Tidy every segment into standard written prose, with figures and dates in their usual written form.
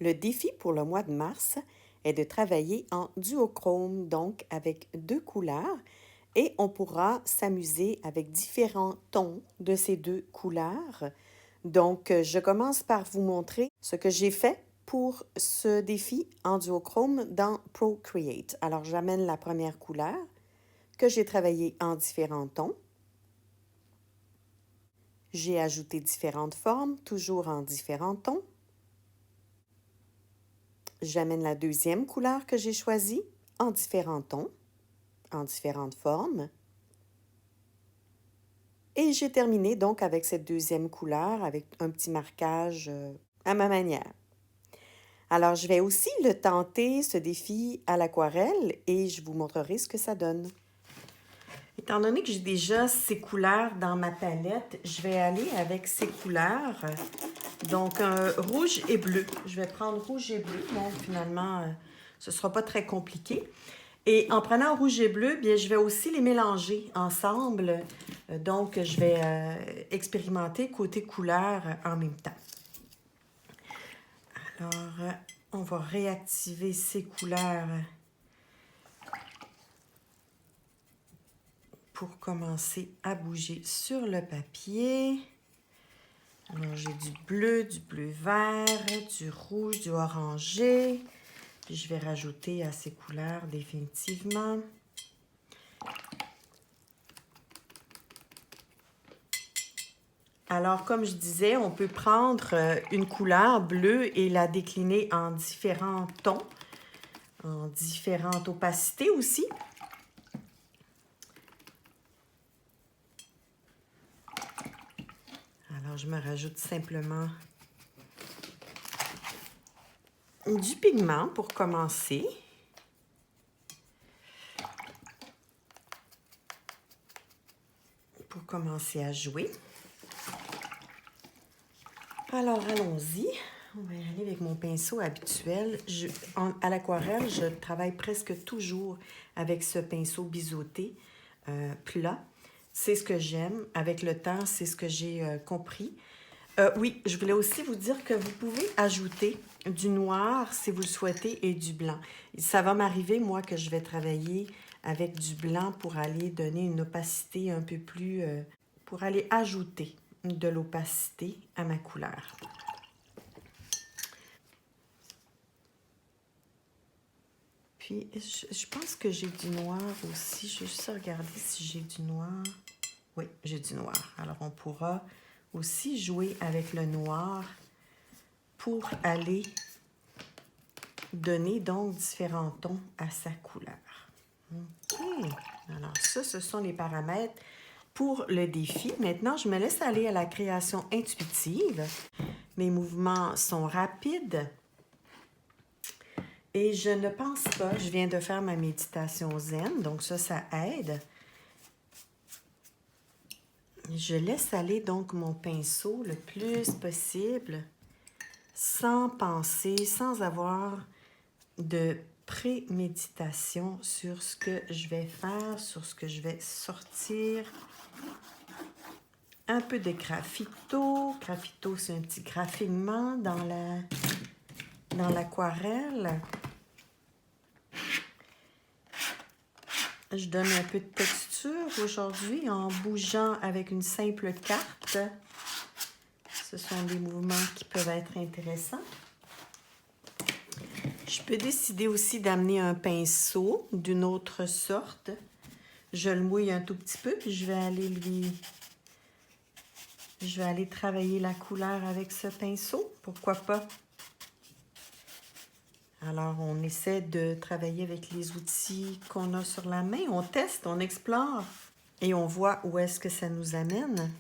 Le défi pour le mois de mars est de travailler en duochrome, donc avec 2 couleurs, et on pourra s'amuser avec différents tons de ces 2 couleurs. Donc, je commence par vous montrer ce que j'ai fait pour ce défi en duochrome dans Procreate. Alors, j'amène la première couleur que j'ai travaillée en différents tons. J'ai ajouté différentes formes, toujours en différents tons. J'amène la deuxième couleur que j'ai choisie en différents tons, en différentes formes. Et j'ai terminé donc avec cette deuxième couleur avec un petit marquage à ma manière. Alors, je vais aussi le tenter, ce défi à l'aquarelle, et je vous montrerai ce que ça donne. Étant donné que j'ai déjà ces couleurs dans ma palette, je vais aller avec ces couleurs. Donc, rouge et bleu. Je vais prendre rouge et bleu. Bon, finalement, ce ne sera pas très compliqué. Et en prenant rouge et bleu, bien, je vais aussi les mélanger ensemble. Donc, je vais expérimenter côté couleur en même temps. Alors, on va réactiver ces couleurs pour commencer à bouger sur le papier. Alors, j'ai du bleu vert, du rouge, du orangé. Puis, je vais rajouter à ces couleurs définitivement. Alors, comme je disais, on peut prendre une couleur bleue et la décliner en différents tons, en différentes opacités aussi. Alors, je me rajoute simplement du pigment pour commencer. Pour commencer à jouer. Alors, allons-y. On va y aller avec mon pinceau habituel. À l'aquarelle, je travaille presque toujours avec ce pinceau biseauté plat. C'est ce que j'aime. Avec le temps, c'est ce que j'ai compris. Oui, je voulais aussi vous dire que vous pouvez ajouter du noir si vous le souhaitez et du blanc. Ça va m'arriver, moi, que je vais travailler avec du blanc pour aller donner une opacité un peu plus... pour aller ajouter de l'opacité à ma couleur. Puis, je pense que j'ai du noir aussi. Je vais juste regarder si j'ai du noir. Oui, j'ai du noir. Alors, on pourra aussi jouer avec le noir pour aller donner donc différents tons à sa couleur. OK. Alors, ça, ce sont les paramètres pour le défi. Maintenant, je me laisse aller à la création intuitive. Mes mouvements sont rapides. Et je ne pense pas, je viens de faire ma méditation zen, donc ça aide. Je laisse aller donc mon pinceau le plus possible, sans penser, sans avoir de préméditation sur ce que je vais faire, sur ce que je vais sortir. Un peu de graffito. Graffito, c'est un petit graffinement dans l'aquarelle. Je donne un peu de texture aujourd'hui en bougeant avec une simple carte. Ce sont des mouvements qui peuvent être intéressants. Je peux décider aussi d'amener un pinceau d'une autre sorte. Je le mouille un tout petit peu, puis je vais aller travailler la couleur avec ce pinceau. Pourquoi pas? Alors, on essaie de travailler avec les outils qu'on a sur la main. On teste, on explore et on voit où est-ce que ça nous amène.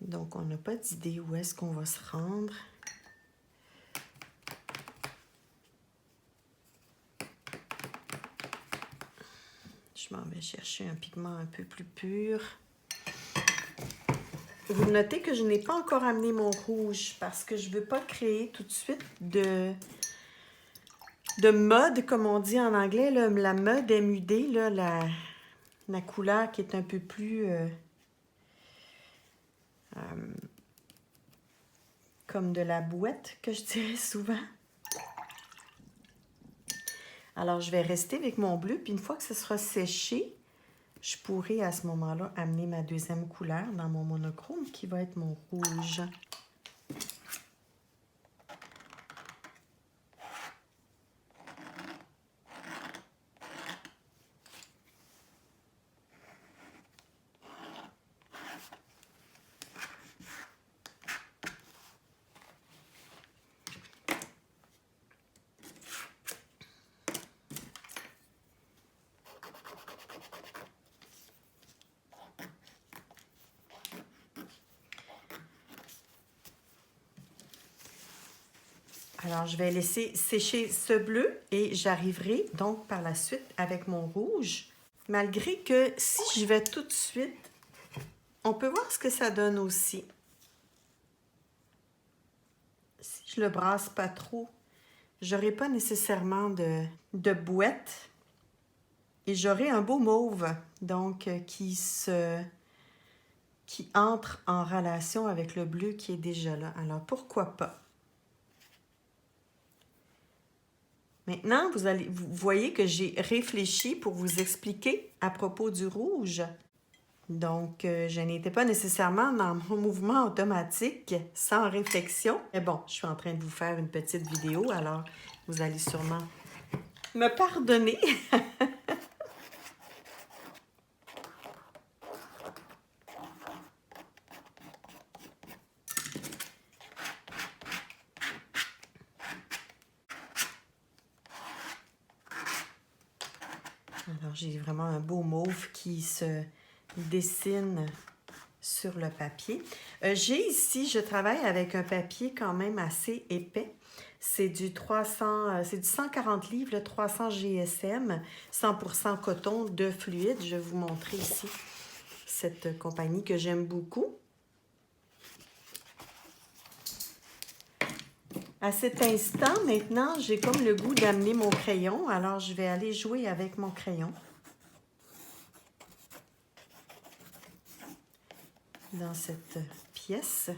Donc, on n'a pas d'idée où est-ce qu'on va se rendre. Je m'en vais chercher un pigment un peu plus pur. Vous notez que je n'ai pas encore amené mon rouge parce que je ne veux pas créer tout de suite de mode, comme on dit en anglais. Là, la mode MUD, là, la couleur qui est un peu plus comme de la bouette que je dirais souvent. Alors, je vais rester avec mon bleu, puis une fois que ce sera séché, je pourrai à ce moment-là amener ma deuxième couleur dans mon monochrome qui va être mon rouge. Alors, je vais laisser sécher ce bleu et j'arriverai donc par la suite avec mon rouge. Malgré que si je vais tout de suite, on peut voir ce que ça donne aussi. Si je le brasse pas trop, j'aurai pas nécessairement de bouette et j'aurai un beau mauve, donc qui entre en relation avec le bleu qui est déjà là. Alors, pourquoi pas? Maintenant, vous voyez que j'ai réfléchi pour vous expliquer à propos du rouge. Donc, je n'étais pas nécessairement dans mon mouvement automatique, sans réflexion. Mais bon, je suis en train de vous faire une petite vidéo, alors vous allez sûrement me pardonner. Alors, j'ai vraiment un beau mauve qui se dessine sur le papier. J'ai ici, je travaille avec un papier quand même assez épais. C'est du 140 livres, le 300 GSM, 100% coton de fluide. Je vais vous montrer ici cette compagnie que j'aime beaucoup. À cet instant, maintenant, j'ai comme le goût d'amener mon crayon. Alors, je vais aller jouer avec mon crayon. Dans cette pièce.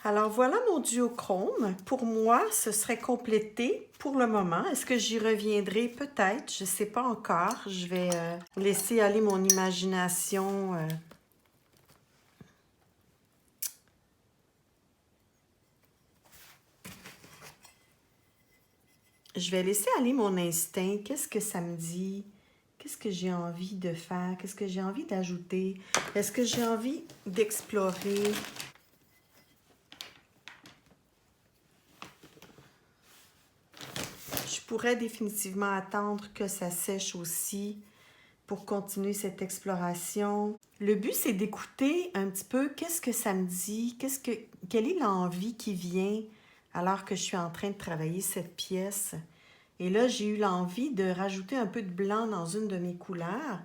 Alors voilà mon duochrome. Pour moi, ce serait complété pour le moment. Est-ce que j'y reviendrai? Peut-être, je ne sais pas encore. Je vais laisser aller mon imagination. Je vais laisser aller mon instinct. Qu'est-ce que ça me dit? Qu'est-ce que j'ai envie de faire? Qu'est-ce que j'ai envie d'ajouter? Est-ce que j'ai envie d'explorer? Je pourrais définitivement attendre que ça sèche aussi pour continuer cette exploration. Le but, c'est d'écouter un petit peu qu'est-ce que ça me dit, quelle est l'envie qui vient alors que je suis en train de travailler cette pièce. Et là, j'ai eu l'envie de rajouter un peu de blanc dans une de mes couleurs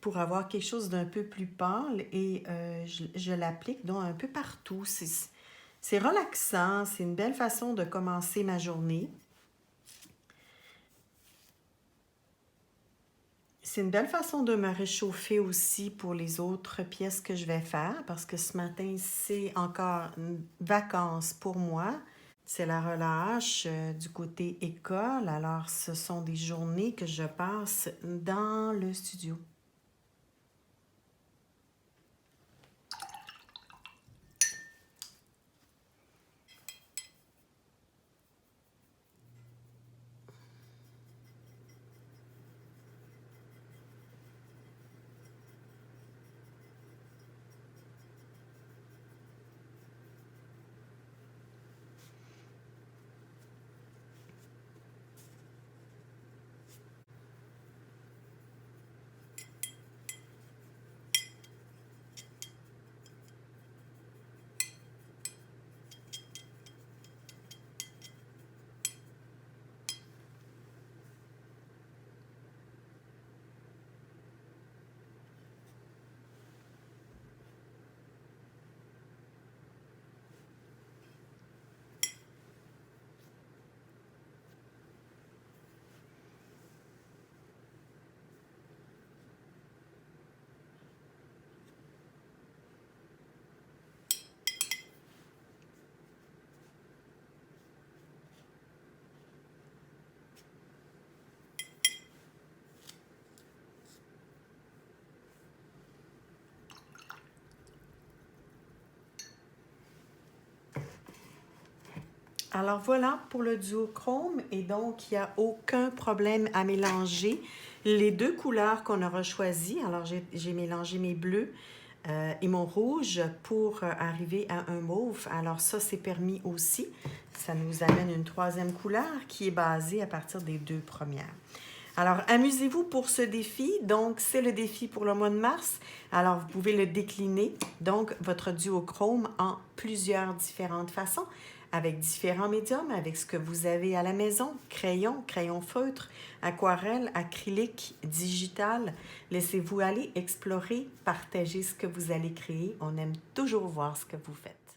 pour avoir quelque chose d'un peu plus pâle et je l'applique donc un peu partout. C'est relaxant, c'est une belle façon de commencer ma journée. C'est une belle façon de me réchauffer aussi pour les autres pièces que je vais faire parce que ce matin, c'est encore vacances pour moi. C'est la relâche du côté école. Alors, ce sont des journées que je passe dans le studio. Alors voilà pour le duochrome et donc il n'y a aucun problème à mélanger les deux couleurs qu'on aura choisies. Alors j'ai mélangé mes bleus et mon rouge pour arriver à un mauve. Alors ça c'est permis aussi. Ça nous amène une troisième couleur qui est basée à partir des deux premières. Alors, amusez-vous pour ce défi. Donc, c'est le défi pour le mois de mars. Alors, vous pouvez le décliner, donc votre duochrome, en plusieurs différentes façons, avec différents médiums, avec ce que vous avez à la maison, crayon, crayon feutre, aquarelle, acrylique, digital. Laissez-vous aller, explorer, partager ce que vous allez créer. On aime toujours voir ce que vous faites.